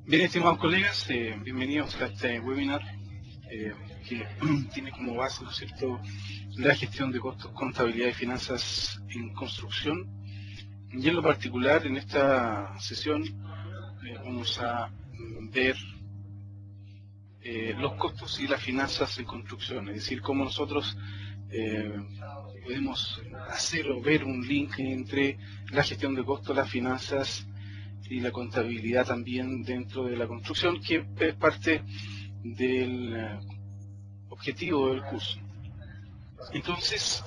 Bien, estimados colegas, bienvenidos a este webinar que tiene como base, ¿no es cierto?, la gestión de costos, contabilidad y finanzas en construcción. Y en lo particular, en esta sesión vamos a ver los costos y las finanzas en construcción, es decir, cómo nosotros eh, podemos hacer o ver un link entre la gestión de costos, las finanzas y la contabilidad también dentro de la construcción, que es parte del objetivo del curso. Entonces,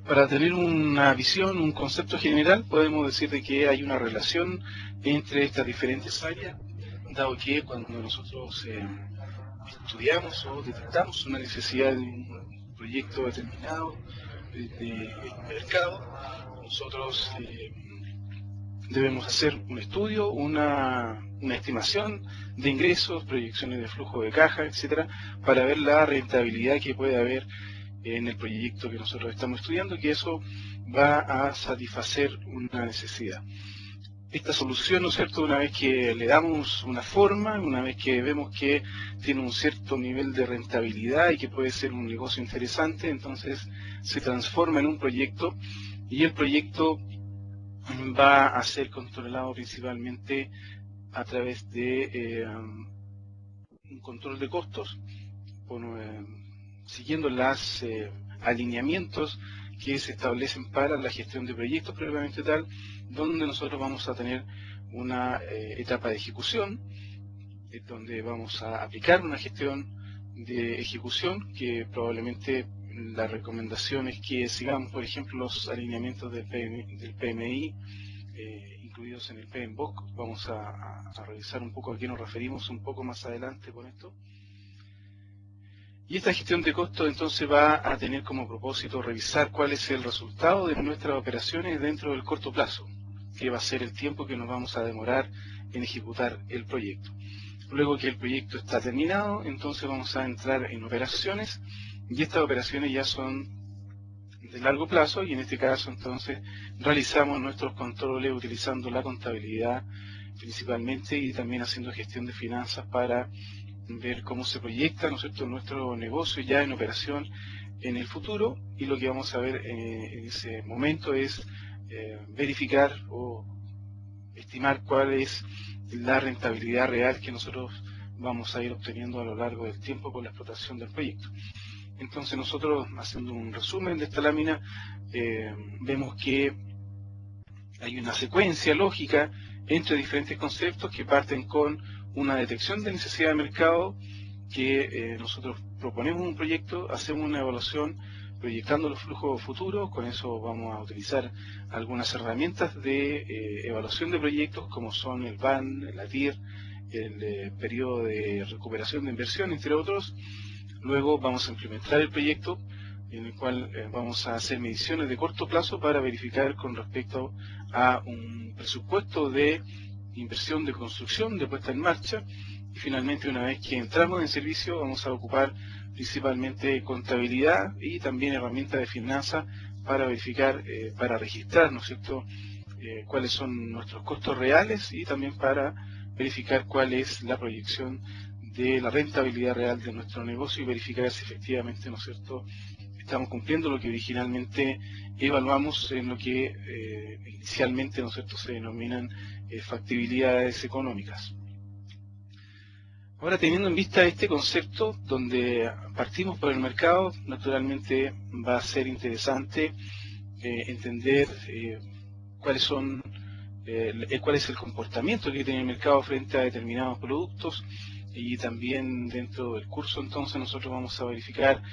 para tener una visión, un concepto general, podemos decir de que hay una relación entre estas diferentes áreas, dado que cuando nosotros estudiamos o detectamos una necesidad de un proyecto determinado de mercado, nosotros debemos hacer un estudio, una estimación de ingresos, proyecciones de flujo de caja, etcétera, para ver la rentabilidad que puede haber en el proyecto que nosotros estamos estudiando, que eso va a satisfacer una necesidad. Esta solución, ¿no es cierto?, una vez que le damos una forma, una vez que vemos que tiene un cierto nivel de rentabilidad y que puede ser un negocio interesante, entonces se transforma en un proyecto y el proyecto va a ser controlado principalmente a través de un control de costos, siguiendo los alineamientos que se establecen para la gestión de proyectos previamente tal, donde nosotros vamos a tener una etapa de ejecución, donde vamos a aplicar una gestión de ejecución que probablemente la recomendación es que sigamos, por ejemplo, los alineamientos del PMI, incluidos en el PMBOK. Vamos a revisar un poco a qué nos referimos un poco más adelante con esto. Y esta gestión de costos entonces va a tener como propósito revisar cuál es el resultado de nuestras operaciones dentro del corto plazo, que va a ser el tiempo que nos vamos a demorar en ejecutar el proyecto. Luego que el proyecto está terminado, entonces vamos a entrar en operaciones, y estas operaciones ya son de largo plazo, y en este caso entonces realizamos nuestros controles utilizando la contabilidad principalmente y también haciendo gestión de finanzas para ver cómo se proyecta, ¿no es cierto?, nuestro negocio ya en operación en el futuro, y lo que vamos a ver en ese momento es verificar o estimar cuál es la rentabilidad real que nosotros vamos a ir obteniendo a lo largo del tiempo con la explotación del proyecto. Entonces nosotros, haciendo un resumen de esta lámina, vemos que hay una secuencia lógica entre diferentes conceptos que parten con una detección de necesidad de mercado, que nosotros proponemos un proyecto, hacemos una evaluación proyectando los flujos futuros. Con eso vamos a utilizar algunas herramientas de evaluación de proyectos, como son el BAN, la TIR, el periodo de recuperación de inversión, entre otros. Luego vamos a implementar el proyecto, en el cual vamos a hacer mediciones de corto plazo para verificar con respecto a un presupuesto de inversión de construcción, de puesta en marcha. Y finalmente, una vez que entramos en servicio, vamos a ocupar principalmente contabilidad y también herramientas de finanzas para verificar, para registrar, ¿no es cierto?, cuáles son nuestros costos reales, y también para verificar cuál es la proyección de la rentabilidad real de nuestro negocio y verificar si efectivamente, ¿no es cierto?, estamos cumpliendo lo que originalmente evaluamos en lo que inicialmente, ¿no es cierto?, se denominan factibilidades económicas. Ahora, teniendo en vista este concepto, donde partimos por el mercado, naturalmente va a ser interesante entender cuál es el comportamiento que tiene el mercado frente a determinados productos. Y también dentro del curso entonces nosotros vamos a verificar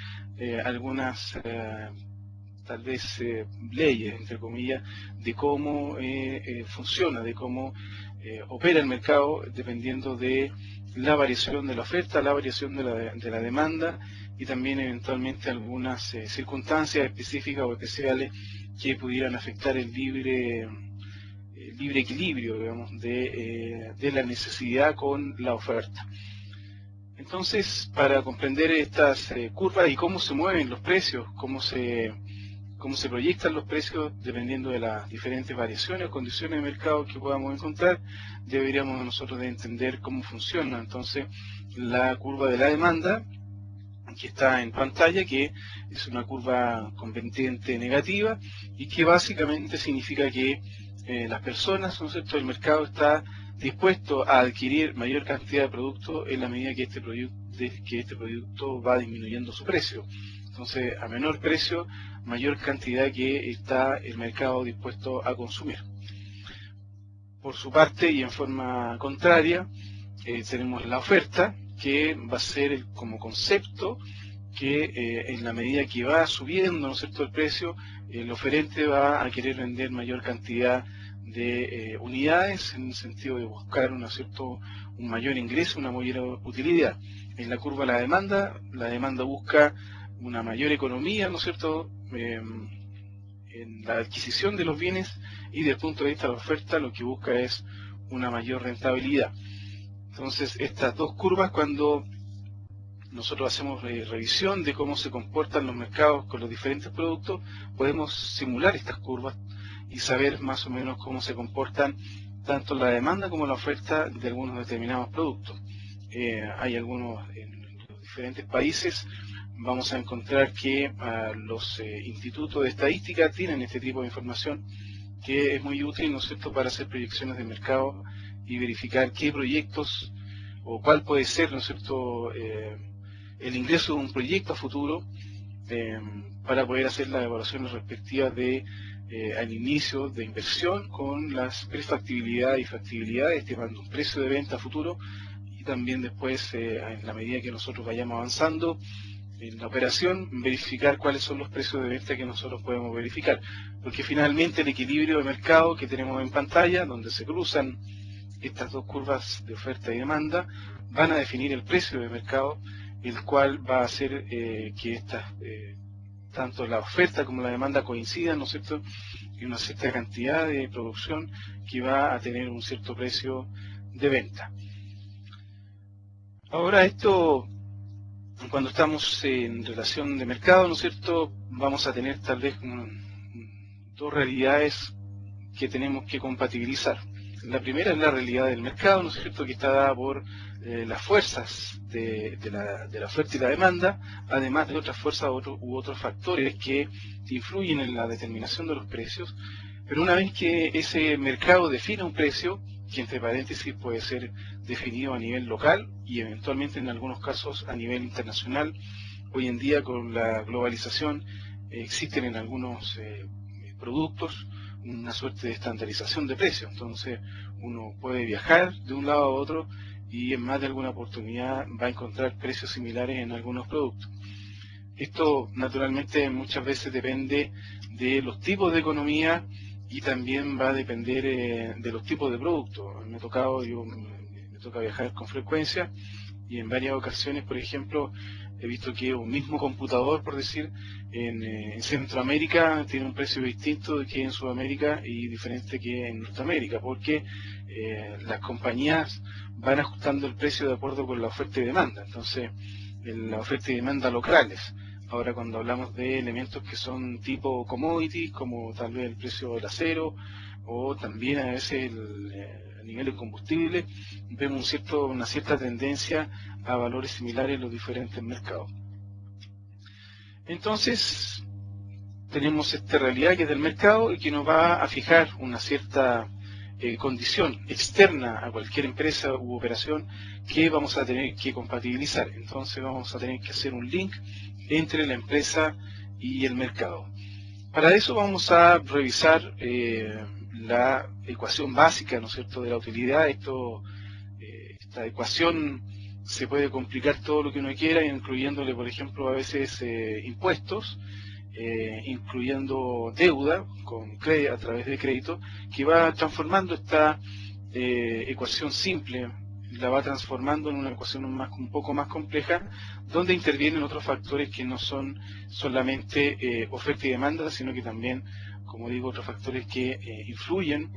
algunas tal vez leyes, entre comillas, de cómo funciona, de cómo opera el mercado, dependiendo de la variación de la oferta, la variación de la demanda, y también eventualmente algunas circunstancias específicas o especiales que pudieran afectar el libre equilibrio, digamos, de la necesidad con la oferta. Entonces, para comprender estas curvas y cómo se mueven los precios, cómo se cómo se proyectan los precios dependiendo de las diferentes variaciones o condiciones de mercado que podamos encontrar, deberíamos nosotros de entender cómo funciona entonces la curva de la demanda, que está en pantalla, que es una curva con pendiente negativa y que básicamente significa que las personas, ¿no es cierto?, el mercado está dispuesto a adquirir mayor cantidad de productos en la medida que este producto va disminuyendo su precio. Entonces, a menor precio, mayor cantidad que está el mercado dispuesto a consumir. Por su parte, y en forma contraria, tenemos la oferta, que va a ser como concepto que en la medida que va subiendo, ¿no es cierto?, el precio, el oferente va a querer vender mayor cantidad de unidades en el sentido de buscar un mayor ingreso, una mayor utilidad. En la curva de la demanda busca una mayor economía, ¿no es cierto?, en la adquisición de los bienes, y desde el punto de vista de la oferta lo que busca es una mayor rentabilidad. Entonces, estas dos curvas, cuando nosotros hacemos revisión de cómo se comportan los mercados con los diferentes productos, podemos simular estas curvas y saber más o menos cómo se comportan tanto la demanda como la oferta de algunos determinados productos. Hay algunos en los diferentes países, vamos a encontrar que los institutos de estadística tienen este tipo de información que es muy útil, ¿no es cierto?, para hacer proyecciones de mercado y verificar qué proyectos o cuál puede ser, ¿no es cierto?, el ingreso de un proyecto a futuro, para poder hacer las evaluaciones respectivas de al inicio de inversión con las prefactibilidad y factibilidad, estimando un precio de venta a futuro, y también después, en la medida que nosotros vayamos avanzando en la operación, verificar cuáles son los precios de venta que nosotros podemos verificar, porque finalmente el equilibrio de mercado que tenemos en pantalla, donde se cruzan estas dos curvas de oferta y demanda, van a definir el precio de mercado, el cual va a hacer que tanto la oferta como la demanda coincidan, ¿no es cierto?, en una cierta cantidad de producción que va a tener un cierto precio de venta. Ahora, esto, cuando estamos en relación de mercado, ¿no es cierto?, vamos a tener tal vez dos realidades que tenemos que compatibilizar. La primera es la realidad del mercado, ¿no es cierto?, que está dada por las fuerzas de la oferta y la demanda, además de otras fuerzas u otros factores que influyen en la determinación de los precios. Pero una vez que ese mercado define un precio, que entre paréntesis puede ser definido a nivel local y eventualmente en algunos casos a nivel internacional, hoy en día con la globalización existen en algunos productos una suerte de estandarización de precios. Entonces uno puede viajar de un lado a otro y en más de alguna oportunidad va a encontrar precios similares en algunos productos. Esto naturalmente muchas veces depende de los tipos de economía y también va a depender de los tipos de productos. Me toca viajar con frecuencia y en varias ocasiones, por ejemplo, he visto que un mismo computador, por decir, en Centroamérica tiene un precio distinto que en Sudamérica y diferente que en Norteamérica, porque las compañías van ajustando el precio de acuerdo con la oferta y demanda. Entonces, la oferta y demanda locales. Ahora, cuando hablamos de elementos que son tipo commodities, como tal vez el precio del acero, o también a veces a nivel de combustible, vemos una cierta tendencia a valores similares en los diferentes mercados. Entonces, tenemos esta realidad que es del mercado y que nos va a fijar una cierta condición externa a cualquier empresa u operación que vamos a tener que compatibilizar. Entonces vamos a tener que hacer un link entre la empresa y el mercado. Para eso vamos a revisar la ecuación básica, ¿no es cierto?, de la utilidad. Esta ecuación se puede complicar todo lo que uno quiera, incluyéndole, por ejemplo, a veces impuestos, incluyendo deuda a través de crédito, que va transformando esta ecuación simple, la va transformando en una ecuación un poco más compleja, donde intervienen otros factores que no son solamente oferta y demanda, sino que también, como digo, otros factores que influyen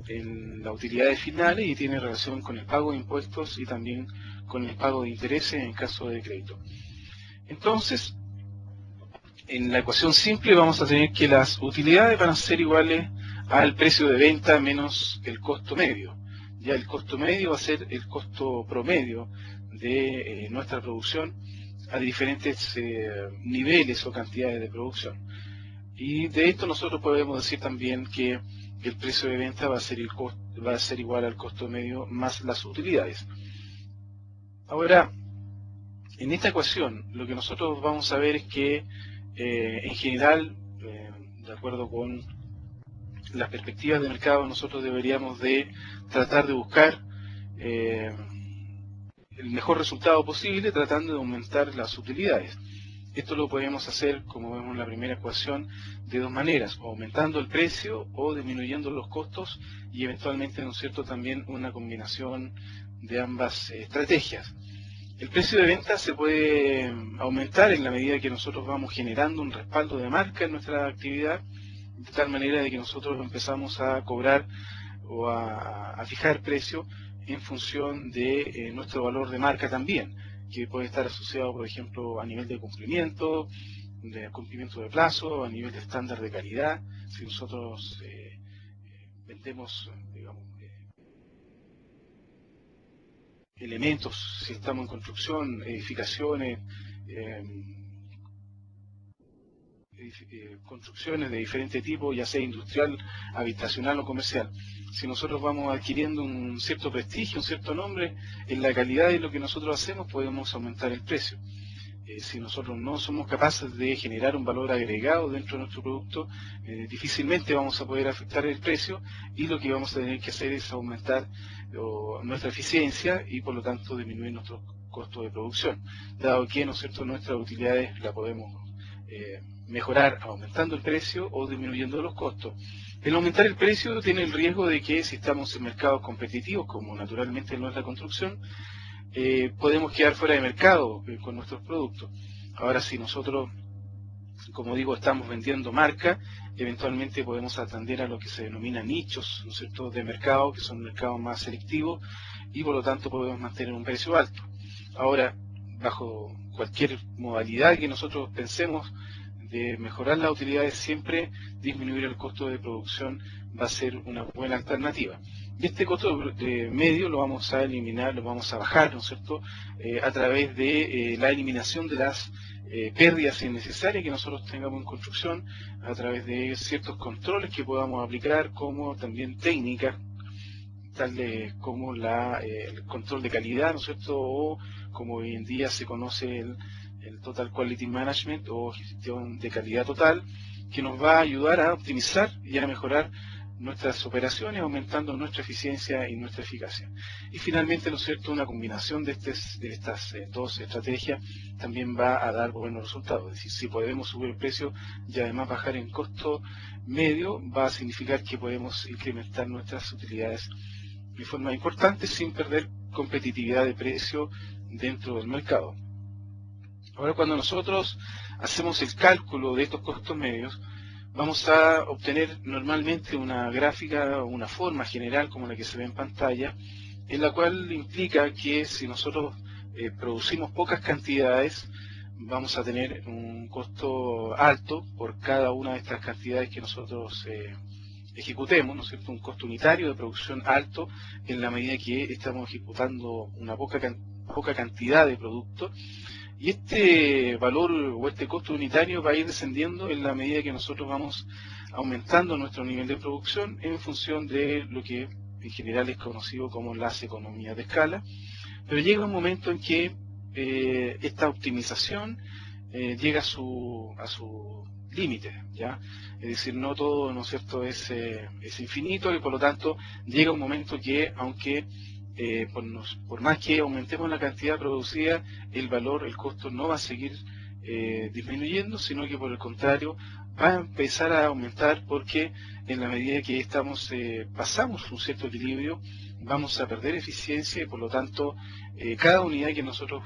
en las utilidades finales y tienen relación con el pago de impuestos y también con el pago de intereses en caso de crédito. Entonces, en la ecuación simple vamos a tener que las utilidades van a ser iguales al precio de venta menos el costo medio. Ya el costo medio va a ser el costo promedio de nuestra producción a diferentes niveles o cantidades de producción. Y de esto nosotros podemos decir también que el precio de venta va a ser igual al costo medio más las utilidades. Ahora, en esta ecuación lo que nosotros vamos a ver es que en general, de acuerdo con las perspectivas de mercado, nosotros deberíamos de tratar de buscar el mejor resultado posible tratando de aumentar las utilidades. Esto lo podemos hacer, como vemos en la primera ecuación, de dos maneras, o aumentando el precio o disminuyendo los costos y eventualmente, ¿no es cierto?, también una combinación de ambas estrategias. El precio de venta se puede aumentar en la medida que nosotros vamos generando un respaldo de marca en nuestra actividad, de tal manera de que nosotros empezamos a cobrar o a fijar precio en función de nuestro valor de marca también, que puede estar asociado, por ejemplo, a nivel de cumplimiento de plazo, a nivel de estándar de calidad. Si nosotros vendemos, digamos, elementos, si estamos en construcción, edificaciones, construcciones de diferente tipo, ya sea industrial, habitacional o comercial. Si nosotros vamos adquiriendo un cierto prestigio, un cierto nombre en la calidad de lo que nosotros hacemos, podemos aumentar el precio. Si nosotros no somos capaces de generar un valor agregado dentro de nuestro producto, difícilmente vamos a poder afectar el precio, y lo que vamos a tener que hacer es aumentar nuestra eficiencia y por lo tanto disminuir nuestros costos de producción, dado que, ¿no es cierto?, nuestras utilidades la podemos mejorar aumentando el precio o disminuyendo los costos. El aumentar el precio tiene el riesgo de que, si estamos en mercados competitivos, como naturalmente no es la construcción, podemos quedar fuera de mercado con nuestros productos. Ahora, si nosotros, como digo, estamos vendiendo marca, eventualmente podemos atender a lo que se denomina nichos, ¿no es cierto?, de mercado, que son mercados más selectivos, y por lo tanto podemos mantener un precio alto. Ahora, bajo cualquier modalidad que nosotros pensemos de mejorar las utilidades, siempre disminuir el costo de producción va a ser una buena alternativa. Y este costo medio lo vamos a eliminar, lo vamos a bajar, ¿no es cierto?, a través de la eliminación de las pérdidas innecesarias que nosotros tengamos en construcción, a través de ciertos controles que podamos aplicar, como también técnicas, tales como el control de calidad, ¿no es cierto?, o como hoy en día se conoce el Total Quality Management o gestión de calidad total, que nos va a ayudar a optimizar y a mejorar nuestras operaciones, aumentando nuestra eficiencia y nuestra eficacia. Y finalmente, ¿no es cierto?, una combinación de estas dos estrategias también va a dar buenos resultados. Es decir, si podemos subir el precio y además bajar en costo medio, va a significar que podemos incrementar nuestras utilidades de forma importante sin perder competitividad de precio dentro del mercado. Ahora, cuando nosotros hacemos el cálculo de estos costos medios, vamos a obtener normalmente una gráfica o una forma general como la que se ve en pantalla, en la cual implica que si nosotros producimos pocas cantidades, vamos a tener un costo alto por cada una de estas cantidades que nosotros ejecutemos, ¿no es cierto?, un costo unitario de producción alto en la medida que estamos ejecutando una poca cantidad de producto. Y este valor o este costo unitario va a ir descendiendo en la medida que nosotros vamos aumentando nuestro nivel de producción en función de lo que en general es conocido como las economías de escala. Pero llega un momento en que esta optimización llega a su límite, ¿ya? Es decir, no todo, ¿no es cierto?, es infinito, y por lo tanto llega un momento que, aunque por más que aumentemos la cantidad producida, el costo no va a seguir disminuyendo, sino que por el contrario va a empezar a aumentar, porque en la medida que pasamos un cierto equilibrio, vamos a perder eficiencia, y por lo tanto cada unidad que nosotros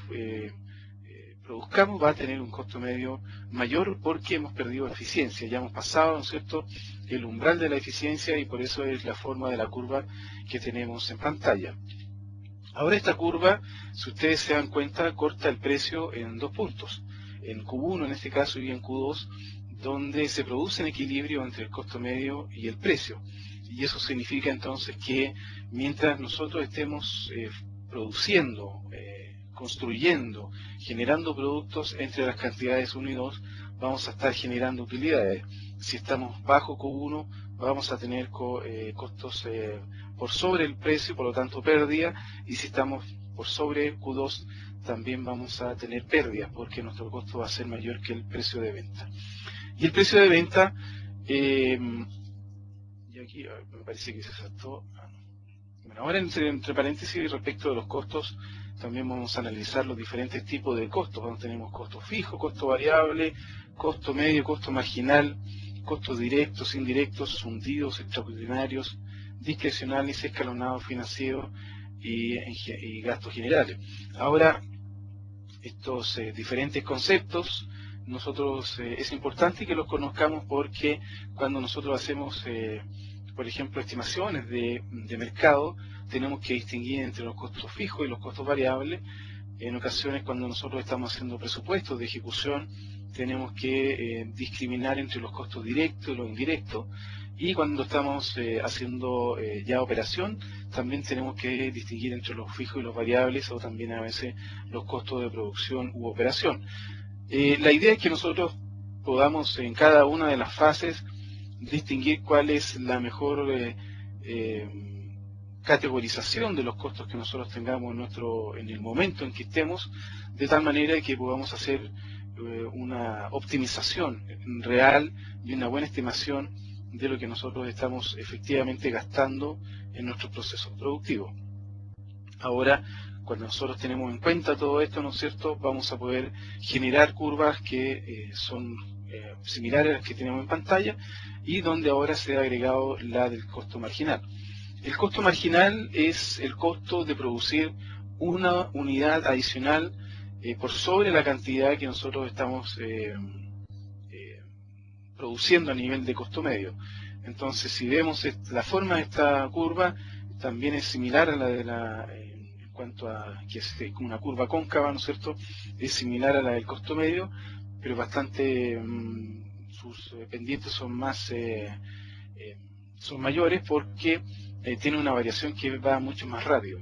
produzcamos va a tener un costo medio mayor, porque hemos perdido eficiencia, ya hemos pasado, ¿no es cierto?, el umbral de la eficiencia, y por eso es la forma de la curva que tenemos en pantalla. Ahora, esta curva, si ustedes se dan cuenta, corta el precio en dos puntos. en Q1 en este caso y en Q2, donde se produce un equilibrio entre el costo medio y el precio. Y eso significa entonces que mientras nosotros estemos produciendo, construyendo, generando productos entre las cantidades 1 y 2, vamos a estar generando utilidades. Si estamos bajo Q1, vamos a tener costos por sobre el precio, por lo tanto pérdida, y si estamos por sobre Q2, también vamos a tener pérdidas, porque nuestro costo va a ser mayor que el precio de venta. Y el precio de venta, y aquí me parece que se saltó. Bueno, ahora entre paréntesis, respecto de los costos, también vamos a analizar los diferentes tipos de costos. Donde tenemos costo fijo, costo variable, costo medio, costo marginal, costos directos, indirectos, fundidos, extraordinarios, discrecionales, escalonados financieros y gastos generales. Ahora, estos diferentes conceptos, nosotros es importante que los conozcamos, porque cuando nosotros hacemos, por ejemplo, estimaciones de mercado, tenemos que distinguir entre los costos fijos y los costos variables. En ocasiones, cuando nosotros estamos haciendo presupuestos de ejecución, tenemos que discriminar entre los costos directos y los indirectos. Y cuando estamos haciendo ya operación, también tenemos que distinguir entre los fijos y los variables, o también a veces los costos de producción u operación. La idea es que nosotros podamos en cada una de las fases distinguir cuál es la mejor categorización de los costos que nosotros tengamos en el momento en que estemos, de tal manera que podamos hacer una optimización real y una buena estimación de lo que nosotros estamos efectivamente gastando en nuestros procesos productivos. Ahora, cuando nosotros tenemos en cuenta todo esto, ¿no es cierto?, vamos a poder generar curvas que son similares a las que tenemos en pantalla, y donde ahora se ha agregado la del costo marginal. El costo marginal es el costo de producir una unidad adicional por sobre la cantidad que nosotros estamos produciendo a nivel de costo medio. Entonces, si vemos la forma de esta curva, también es similar a la de en cuanto a que es una curva cóncava, ¿no es cierto? Es similar a la del costo medio, pero bastante sus pendientes son son mayores, porque tiene una variación que va mucho más rápido.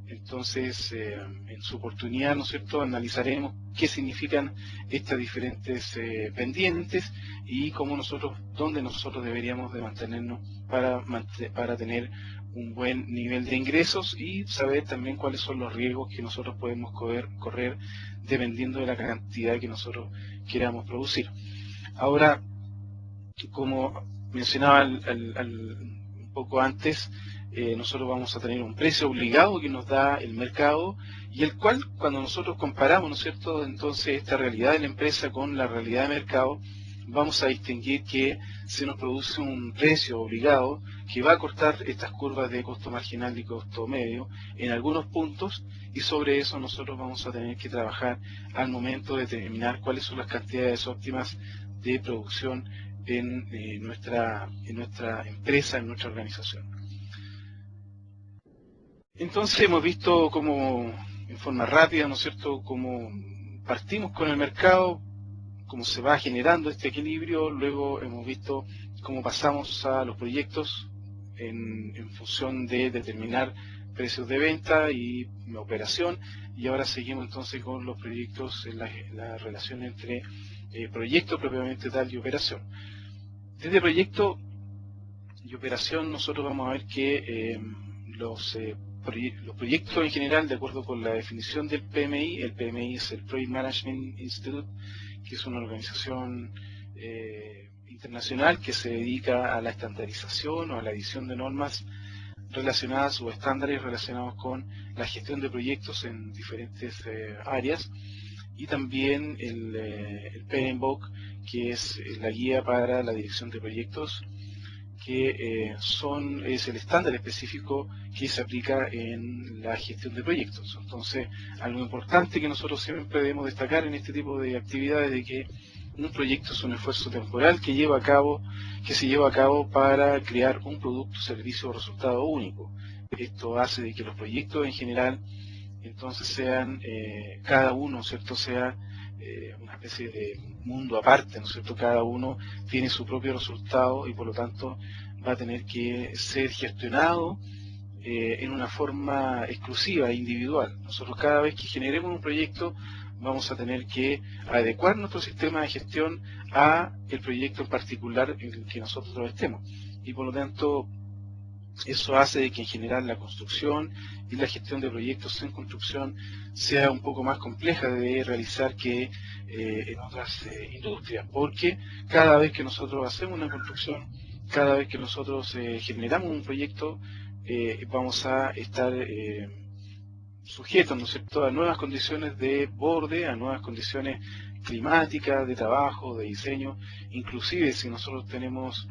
Entonces, en su oportunidad, ¿no es cierto?, analizaremos qué significan estas diferentes pendientes y dónde nosotros deberíamos de mantenernos para tener un buen nivel de ingresos, y saber también cuáles son los riesgos que nosotros podemos correr dependiendo de la cantidad que nosotros queramos producir. Ahora, como mencionaba un poco antes, nosotros vamos a tener un precio obligado que nos da el mercado, y el cual, cuando nosotros comparamos, ¿no es cierto?, entonces esta realidad de la empresa con la realidad de mercado, vamos a distinguir que se nos produce un precio obligado que va a cortar estas curvas de costo marginal y costo medio en algunos puntos, y sobre eso nosotros vamos a tener que trabajar al momento de determinar cuáles son las cantidades óptimas de producción en nuestra empresa, en nuestra organización. Entonces hemos visto cómo, en forma rápida, ¿no es cierto?, cómo partimos con el mercado, cómo se va generando este equilibrio. Luego hemos visto cómo pasamos a los proyectos en función de determinar precios de venta y operación, y ahora seguimos entonces con los proyectos, en la relación entre proyecto propiamente tal y operación. Desde proyecto y operación, nosotros vamos a ver que los proyectos en general, de acuerdo con la definición del PMI, el PMI es el Project Management Institute, que es una organización internacional que se dedica a la estandarización o a la edición de normas relacionadas o estándares relacionados con la gestión de proyectos en diferentes áreas, y también el PMBOK, que es la guía para la dirección de proyectos, que es el estándar específico que se aplica en la gestión de proyectos. Entonces, algo importante que nosotros siempre debemos destacar en este tipo de actividades, de que un proyecto es un esfuerzo temporal que se lleva a cabo para crear un producto, servicio o resultado único. Esto hace de que los proyectos en general entonces sean, cada uno, ¿cierto?, sea una especie de mundo aparte, ¿no es cierto? Cada uno tiene su propio resultado y por lo tanto va a tener que ser gestionado en una forma exclusiva, individual. Nosotros cada vez que generemos un proyecto vamos a tener que adecuar nuestro sistema de gestión a el proyecto en particular en el que nosotros estemos. Y por lo tanto eso hace de que en general la construcción y la gestión de proyectos en construcción sea un poco más compleja de realizar que en otras industrias, porque cada vez que nosotros hacemos una construcción, cada vez que nosotros generamos un proyecto, vamos a estar sujetos, ¿no es cierto?, a nuevas condiciones de borde, a nuevas condiciones climáticas, de trabajo, de diseño. Inclusive si nosotros tenemos,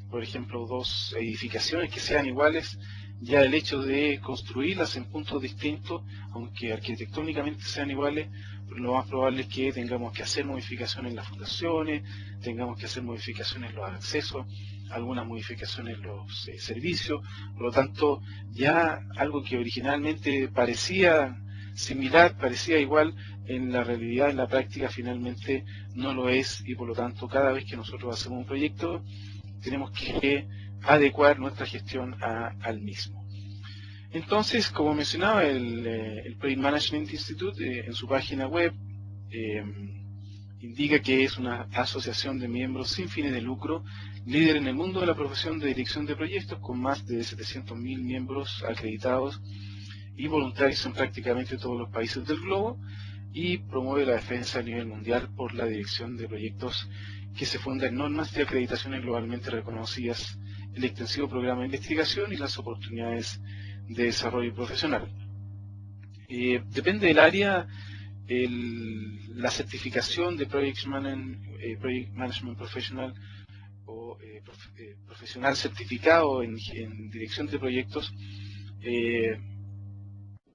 por ejemplo, dos edificaciones que sean iguales, ya el hecho de construirlas en puntos distintos, aunque arquitectónicamente sean iguales, lo más probable es que tengamos que hacer modificaciones en las fundaciones, tengamos que hacer modificaciones en los accesos, algunas modificaciones en los servicios. Por lo tanto, ya algo que originalmente parecía similar, parecía igual, en la realidad, en la práctica, finalmente no lo es, y por lo tanto, cada vez que nosotros hacemos un proyecto, tenemos que adecuar nuestra gestión al mismo. Entonces, como mencionaba el Project Management Institute en su página web, indica que es una asociación de miembros sin fines de lucro, líder en el mundo de la profesión de dirección de proyectos, con más de 700.000 miembros acreditados y voluntarios en prácticamente todos los países del globo, y promueve la defensa a nivel mundial por la dirección de proyectos que se funda en normas de acreditaciones globalmente reconocidas, el extensivo programa de investigación y las oportunidades de desarrollo profesional. Depende del área, la certificación de Project Management Professional o profesional certificado en dirección de proyectos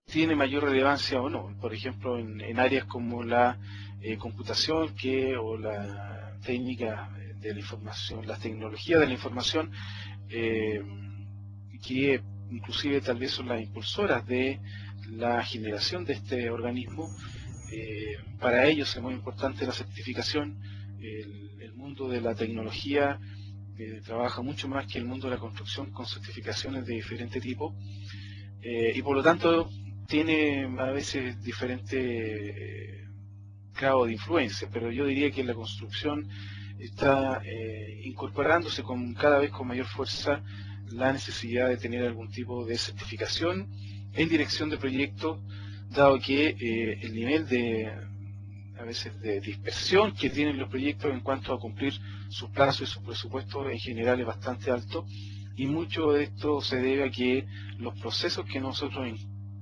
tiene mayor relevancia o no. Por ejemplo, en áreas como la computación o la técnica de la información, las tecnologías de la información, que inclusive tal vez son las impulsoras de la generación de este organismo. Para ellos es muy importante la certificación. El mundo de la tecnología trabaja mucho más que el mundo de la construcción con certificaciones de diferente tipo, y por lo tanto tiene a veces diferente grado de influencia, pero yo diría que la construcción está incorporándose cada vez con mayor fuerza la necesidad de tener algún tipo de certificación en dirección de proyectos, dado que el nivel a veces de dispersión que tienen los proyectos en cuanto a cumplir sus plazos y sus presupuestos en general es bastante alto, y mucho de esto se debe a que los procesos que nosotros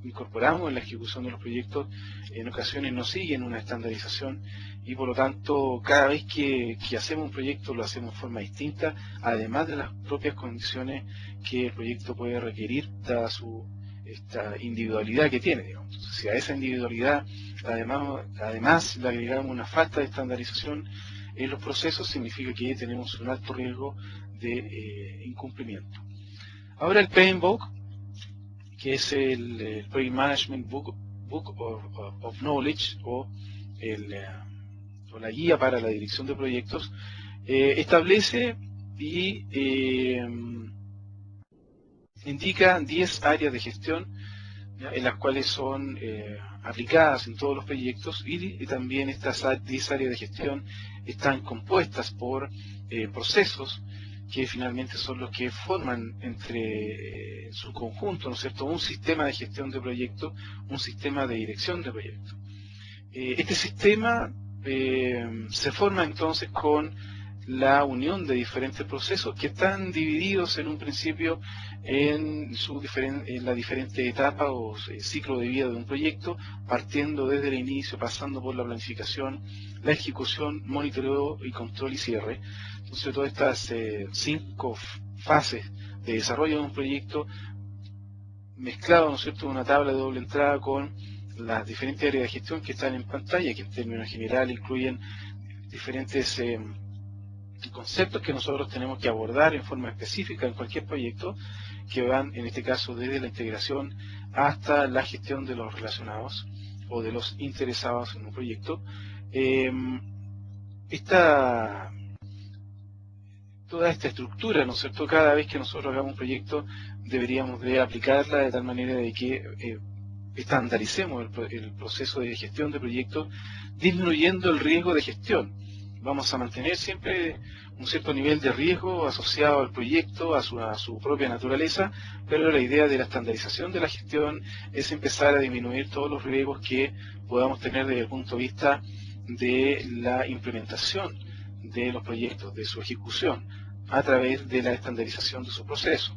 incorporamos en la ejecución de los proyectos en ocasiones no siguen una estandarización, y por lo tanto cada vez que hacemos un proyecto lo hacemos de forma distinta, además de las propias condiciones que el proyecto puede requerir dada esta individualidad que tiene, digamos. Entonces, si a esa individualidad además le agregamos una falta de estandarización en los procesos, significa que tenemos un alto riesgo de incumplimiento. Ahora el PMBOK, que es el Project Management Book of Knowledge, o la guía para la dirección de proyectos, establece y indica 10 áreas de gestión, ¿ya?, en las cuales son aplicadas en todos los proyectos, y también estas 10 áreas de gestión están compuestas por procesos que finalmente son los que forman entre su conjunto, ¿no es cierto?, un sistema de gestión de proyectos, un sistema de dirección de proyectos. Este sistema se forma entonces con la unión de diferentes procesos que están divididos en un principio en la diferente etapa o ciclo de vida de un proyecto, partiendo desde el inicio, pasando por la planificación, la ejecución, monitoreo y control y cierre. Entonces todas estas 5 fases de desarrollo de un proyecto mezclado, ¿no es cierto?, en una tabla de doble entrada con las diferentes áreas de gestión que están en pantalla, que en términos generales incluyen diferentes conceptos que nosotros tenemos que abordar en forma específica en cualquier proyecto, que van en este caso desde la integración hasta la gestión de los relacionados o de los interesados en un proyecto. Toda esta estructura, ¿no es cierto? Cada vez que nosotros hagamos un proyecto deberíamos de aplicarla de tal manera de que estandaricemos el proceso de gestión de proyectos, disminuyendo el riesgo de gestión. Vamos a mantener siempre un cierto nivel de riesgo asociado al proyecto, a su propia naturaleza, pero la idea de la estandarización de la gestión es empezar a disminuir todos los riesgos que podamos tener desde el punto de vista de la implementación de los proyectos, de su ejecución, a través de la estandarización de su proceso.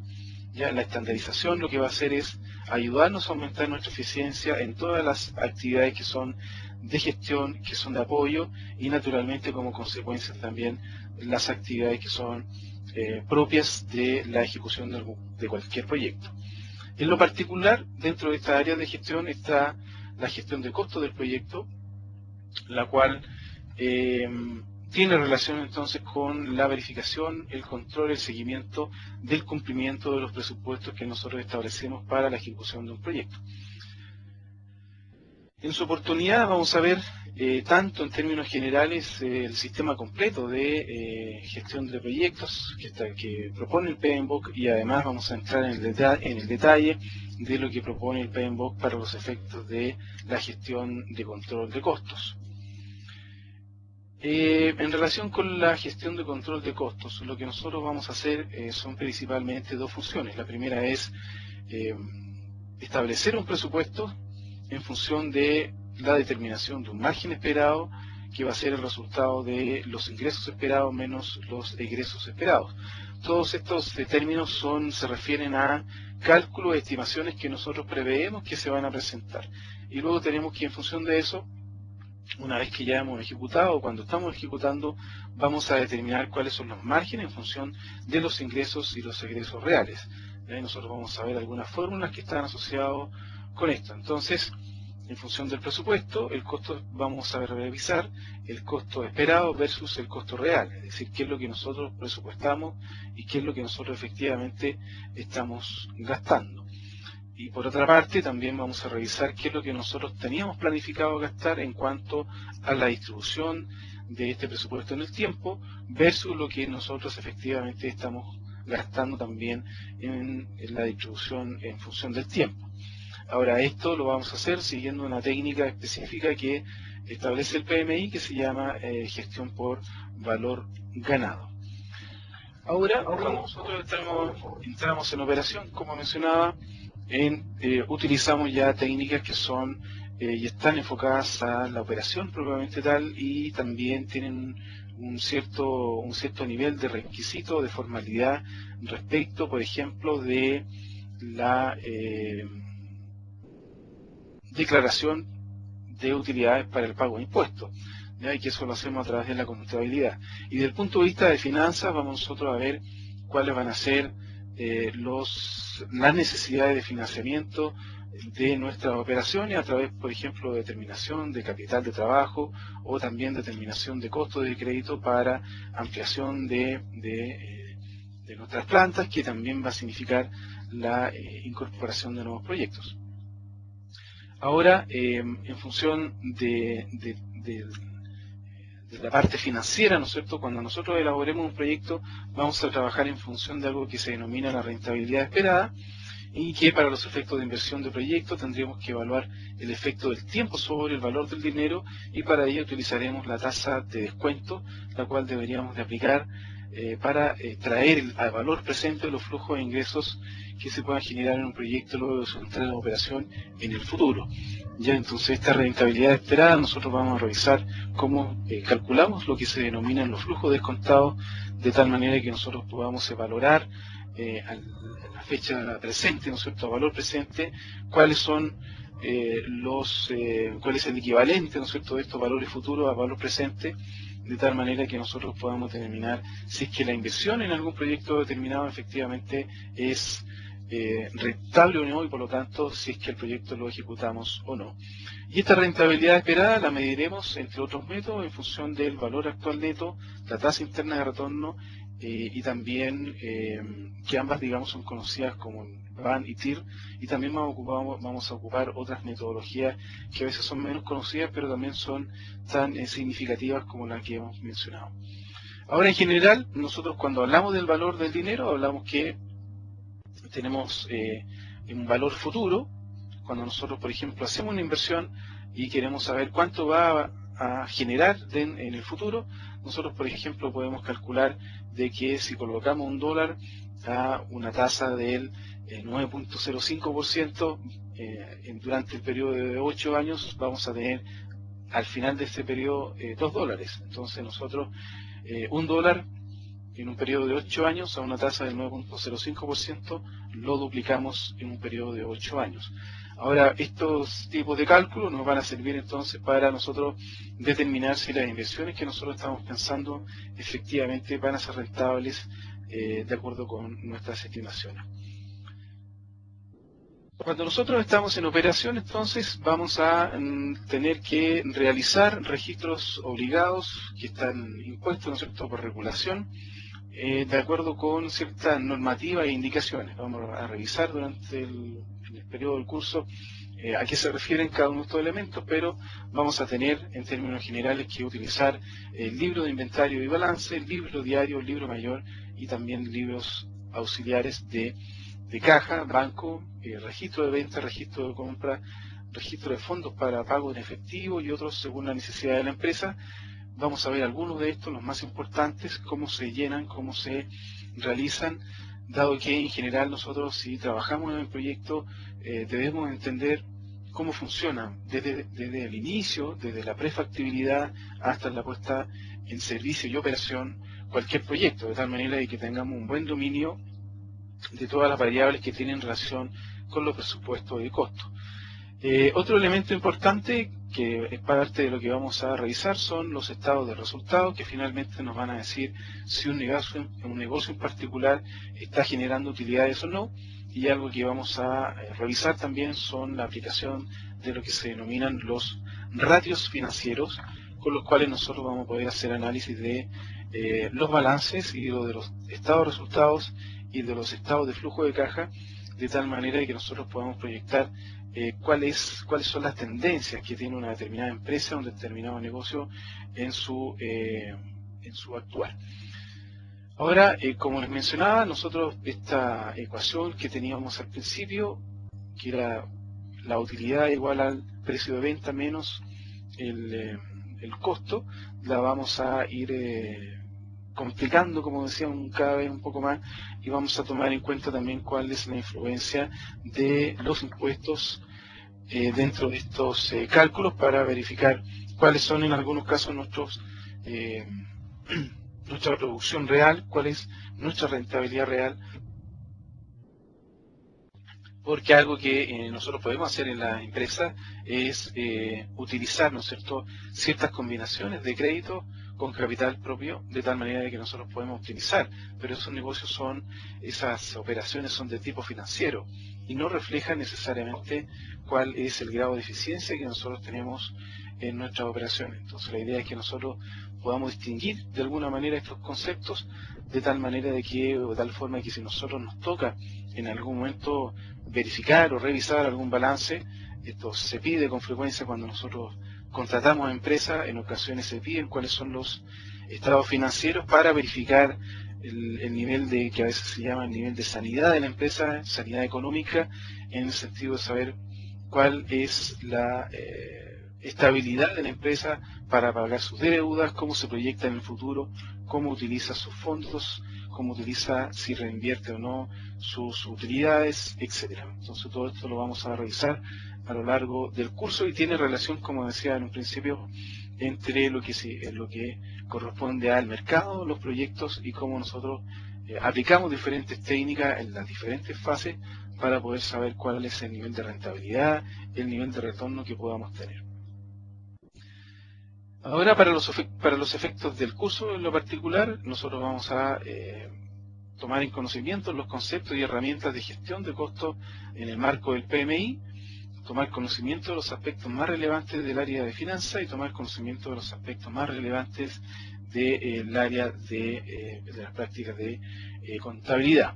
Ya la estandarización lo que va a hacer es ayudarnos a aumentar nuestra eficiencia en todas las actividades que son de gestión, que son de apoyo, y naturalmente como consecuencia también las actividades que son propias de la ejecución de cualquier proyecto. En lo particular, dentro de esta área de gestión está la gestión de costos del proyecto, la cual tiene relación entonces con la verificación, el control, el seguimiento del cumplimiento de los presupuestos que nosotros establecemos para la ejecución de un proyecto. En su oportunidad vamos a ver tanto en términos generales el sistema completo de gestión de proyectos que propone el PMBOK, y además vamos a entrar en el detalle de lo que propone el PMBOK para los efectos de la gestión de control de costos. En relación con la gestión de control de costos, lo que nosotros vamos a hacer son principalmente dos funciones. La primera es establecer un presupuesto en función de la determinación de un margen esperado, que va a ser el resultado de los ingresos esperados menos los egresos esperados. Todos estos términos se refieren a cálculos, estimaciones que nosotros preveemos que se van a presentar. Y luego tenemos que, en función de eso, una vez que ya hemos ejecutado, cuando estamos ejecutando, vamos a determinar cuáles son los márgenes en función de los ingresos y los egresos reales. Y nosotros vamos a ver algunas fórmulas que están asociadas con esto. Entonces, en función del presupuesto, el costo, vamos a revisar el costo esperado versus el costo real, es decir, qué es lo que nosotros presupuestamos y qué es lo que nosotros efectivamente estamos gastando. Y por otra parte, también vamos a revisar qué es lo que nosotros teníamos planificado gastar en cuanto a la distribución de este presupuesto en el tiempo versus lo que nosotros efectivamente estamos gastando también en la distribución en función del tiempo. Ahora, esto lo vamos a hacer siguiendo una técnica específica que establece el PMI, que se llama gestión por valor ganado. Ahora, cuando nosotros entramos en operación, como mencionaba, utilizamos ya técnicas que son y están enfocadas a la operación propiamente tal, y también tienen un cierto nivel de requisito, de formalidad respecto, por ejemplo, de la declaración de utilidades para el pago de impuestos, ¿ya? Y que eso lo hacemos a través de la contabilidad. Y desde el punto de vista de finanzas vamos nosotros a ver cuáles van a ser las necesidades de financiamiento de nuestras operaciones a través, por ejemplo, de determinación de capital de trabajo, o también determinación de costos de crédito para ampliación de nuestras plantas, que también va a significar la incorporación de nuevos proyectos. Ahora, en función de la parte financiera, ¿no es cierto? Cuando nosotros elaboremos un proyecto, vamos a trabajar en función de algo que se denomina la rentabilidad esperada, y que para los efectos de inversión de proyecto tendríamos que evaluar el efecto del tiempo sobre el valor del dinero, y para ello utilizaremos la tasa de descuento, la cual deberíamos de aplicar para traer al valor presente los flujos de ingresos que se puedan generar en un proyecto luego de su entrada en operación en el futuro. Ya, entonces, esta rentabilidad esperada, nosotros vamos a revisar cómo calculamos lo que se denominan los flujos descontados, de tal manera que nosotros podamos valorar a la fecha presente, ¿no es cierto?, a valor presente, cuáles son cuál es el equivalente, ¿no es cierto?, de estos valores futuros a valor presente, de tal manera que nosotros podamos determinar si es que la inversión en algún proyecto determinado efectivamente es rentable o no, y por lo tanto si es que el proyecto lo ejecutamos o no. Y esta rentabilidad esperada la mediremos, entre otros métodos, en función del valor actual neto, la tasa interna de retorno, y también que ambas, digamos, son conocidas como BAN y TIR, y también vamos a ocupar otras metodologías que a veces son menos conocidas, pero también son tan significativas como las que hemos mencionado. Ahora, en general, nosotros cuando hablamos del valor del dinero, hablamos que tenemos un valor futuro. Cuando nosotros, por ejemplo, hacemos una inversión y queremos saber cuánto va a generar en el futuro, nosotros, por ejemplo, podemos calcular de que si colocamos $1 a una tasa del 9.05% durante el periodo de 8 años, vamos a tener al final de este periodo $2. Entonces nosotros $1 en un periodo de 8 años a una tasa del 9.05% lo duplicamos en un periodo de 8 años. Ahora, estos tipos de cálculos nos van a servir entonces para nosotros determinar si las inversiones que nosotros estamos pensando efectivamente van a ser rentables de acuerdo con nuestras estimaciones. Cuando nosotros estamos en operación, entonces vamos a tener que realizar registros obligados que están impuestos, ¿no es cierto?, por regulación, de acuerdo con cierta normativa e indicaciones. Vamos a revisar durante el periodo del curso a qué se refieren cada uno de estos elementos, pero vamos a tener en términos generales que utilizar el libro de inventario y balance, el libro diario, el libro mayor y también libros auxiliares de caja, banco, registro de venta, registro de compra, registro de fondos para pago en efectivo y otros según la necesidad de la empresa. Vamos a ver algunos de estos, los más importantes, cómo se llenan, cómo se realizan, dado que en general nosotros si trabajamos en el proyecto debemos entender cómo funciona desde el inicio, desde la prefactibilidad hasta la puesta en servicio y operación cualquier proyecto, de tal manera de que tengamos un buen dominio de todas las variables que tienen relación con los presupuestos y costos. Otro elemento importante que es parte de lo que vamos a revisar son los estados de resultados, que finalmente nos van a decir si un negocio en particular está generando utilidades o no, y algo que vamos a revisar también son la aplicación de lo que se denominan los ratios financieros, con los cuales nosotros vamos a poder hacer análisis de los balances y de los estados de resultados y de los estados de flujo de caja, de tal manera que nosotros podamos proyectar cuáles son las tendencias que tiene una determinada empresa, un determinado negocio en su actual. Ahora, como les mencionaba, nosotros esta ecuación que teníamos al principio, que era la utilidad igual al precio de venta menos el costo, la vamos a ir complicando, como decíamos, cada vez un poco más, y vamos a tomar en cuenta también cuál es la influencia de los impuestos dentro de estos cálculos para verificar cuáles son en algunos casos nuestra producción real, cuál es nuestra rentabilidad real, porque algo que nosotros podemos hacer en la empresa es utilizar, ¿no es cierto?, ciertas combinaciones de crédito con capital propio, de tal manera de que nosotros podemos optimizar, pero esos negocios esas operaciones son de tipo financiero y no reflejan necesariamente cuál es el grado de eficiencia que nosotros tenemos en nuestras operaciones. Entonces la idea es que nosotros podamos distinguir de alguna manera estos conceptos, de tal manera de que, o de tal forma que si nosotros nos toca en algún momento verificar o revisar algún balance, esto se pide con frecuencia cuando nosotros contratamos a empresas, en ocasiones se piden cuáles son los estados financieros para verificar el nivel que a veces se llama el nivel de sanidad de la empresa, sanidad económica, en el sentido de saber cuál es la estabilidad de la empresa para pagar sus deudas, cómo se proyecta en el futuro, cómo utiliza sus fondos, cómo utiliza, si reinvierte o no sus utilidades, etcétera. Entonces todo esto lo vamos a revisar a lo largo del curso y tiene relación, como decía en un principio, entre lo que corresponde al mercado, los proyectos y cómo nosotros aplicamos diferentes técnicas en las diferentes fases para poder saber cuál es el nivel de rentabilidad, el nivel de retorno que podamos tener. Ahora, para los efectos del curso en lo particular, nosotros vamos a tomar en conocimiento los conceptos y herramientas de gestión de costos en el marco del PMI, tomar conocimiento de los aspectos más relevantes del área de finanzas y tomar conocimiento de los aspectos más relevantes del área de las prácticas de contabilidad.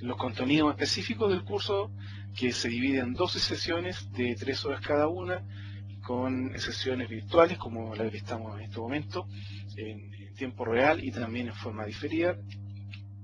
Los contenidos específicos del curso, que se divide en 12 sesiones de 3 horas cada una, con sesiones virtuales como la que estamos en este momento, en tiempo real y también en forma diferida.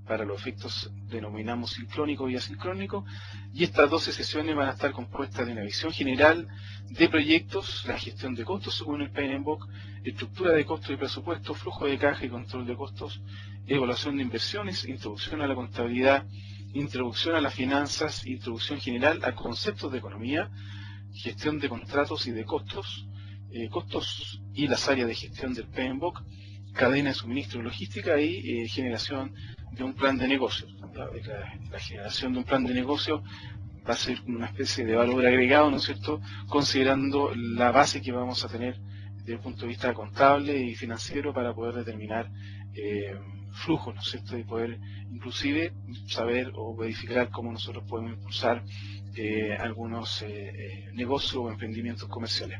Para los efectos denominamos sincrónico y asincrónico, y estas 12 sesiones van a estar compuestas de una visión general de proyectos, la gestión de costos según el PMBOK, estructura de costos y presupuesto, flujo de caja y control de costos, evaluación de inversiones, introducción a la contabilidad, introducción a las finanzas, introducción general a conceptos de economía, gestión de contratos y de costos, costos y las áreas de gestión del PMBOK, cadena de suministro y logística y generación de un plan de negocio. La generación de un plan de negocio va a ser una especie de valor agregado, ¿no es cierto?, considerando la base que vamos a tener desde el punto de vista contable y financiero para poder determinar flujos, ¿no es cierto?, y poder inclusive saber o verificar cómo nosotros podemos impulsar algunos negocios o emprendimientos comerciales.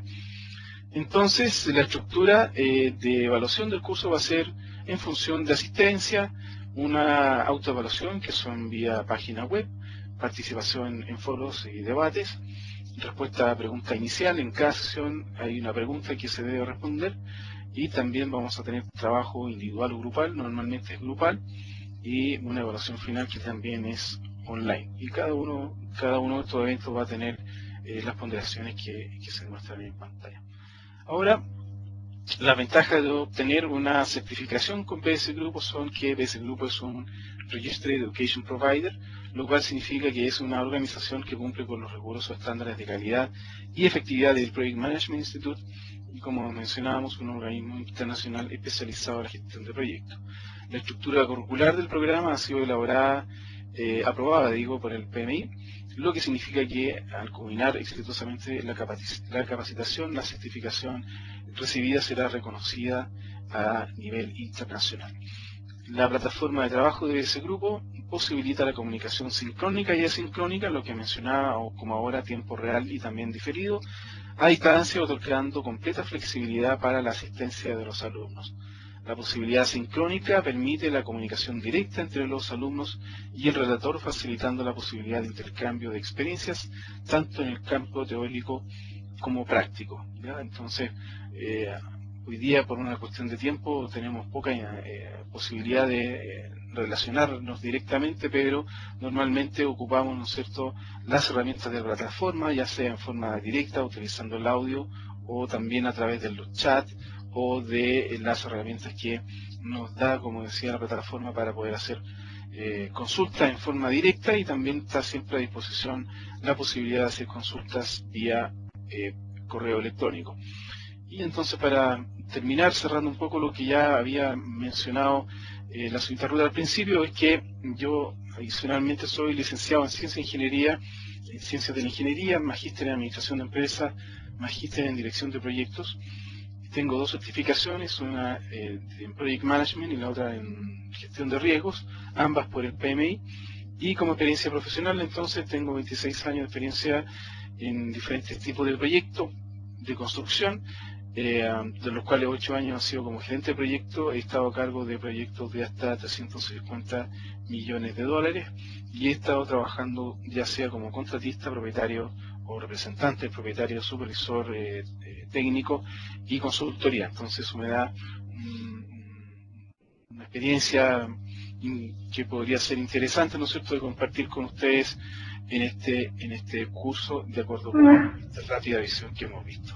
Entonces, la estructura de evaluación del curso va a ser en función de asistencia, una autoevaluación que son vía página web, participación en foros y debates, respuesta a pregunta inicial. En cada sesión hay una pregunta que se debe responder, y también vamos a tener trabajo individual o grupal, normalmente es grupal, y una evaluación final que también es online. Y cada uno de estos eventos va a tener las ponderaciones que se muestran en pantalla. Ahora, las ventajas de obtener una certificación con BS Group son que BS Group es un Registered Education Provider, lo cual significa que es una organización que cumple con los rigurosos estándares de calidad y efectividad del Project Management Institute, y como mencionábamos, un organismo internacional especializado en la gestión de proyectos. La estructura curricular del programa ha sido aprobada por el PMI, lo que significa que al culminar exitosamente la capacitación, la certificación recibida será reconocida a nivel internacional. La plataforma de trabajo de ese grupo posibilita la comunicación sincrónica y asincrónica, lo que mencionaba, o como ahora tiempo real y también diferido, a distancia, otorgando completa flexibilidad para la asistencia de los alumnos. La posibilidad sincrónica permite la comunicación directa entre los alumnos y el relator, facilitando la posibilidad de intercambio de experiencias, tanto en el campo teórico como práctico, ¿ya? Entonces, hoy día, por una cuestión de tiempo, tenemos poca posibilidad de relacionarnos directamente, pero normalmente ocupamos, ¿no es cierto?, las herramientas de la plataforma, ya sea en forma directa, utilizando el audio, o también a través de los chats, o de las herramientas que nos da, como decía, la plataforma para poder hacer consultas en forma directa, y también está siempre a disposición la posibilidad de hacer consultas vía correo electrónico. Y entonces, para terminar, cerrando un poco lo que ya había mencionado la señorita Ruda al principio, es que yo adicionalmente soy licenciado en Ciencia e Ingeniería, en Ciencias de la Ingeniería, magíster en Administración de Empresas, magíster en Dirección de Proyectos. Tengo 2 certificaciones, una en Project Management y la otra en Gestión de Riesgos, ambas por el PMI. Y como experiencia profesional, entonces, tengo 26 años de experiencia en diferentes tipos de proyectos de construcción, de los cuales 8 años han sido como gerente de proyecto. He estado a cargo de proyectos de hasta 350 millones de dólares, y he estado trabajando ya sea como contratista, propietario o representante del propietario, supervisor técnico y consultoría. Entonces eso me da una experiencia que podría ser interesante, ¿no es cierto?, de compartir con ustedes en este curso, de acuerdo con esta rápida visión que hemos visto.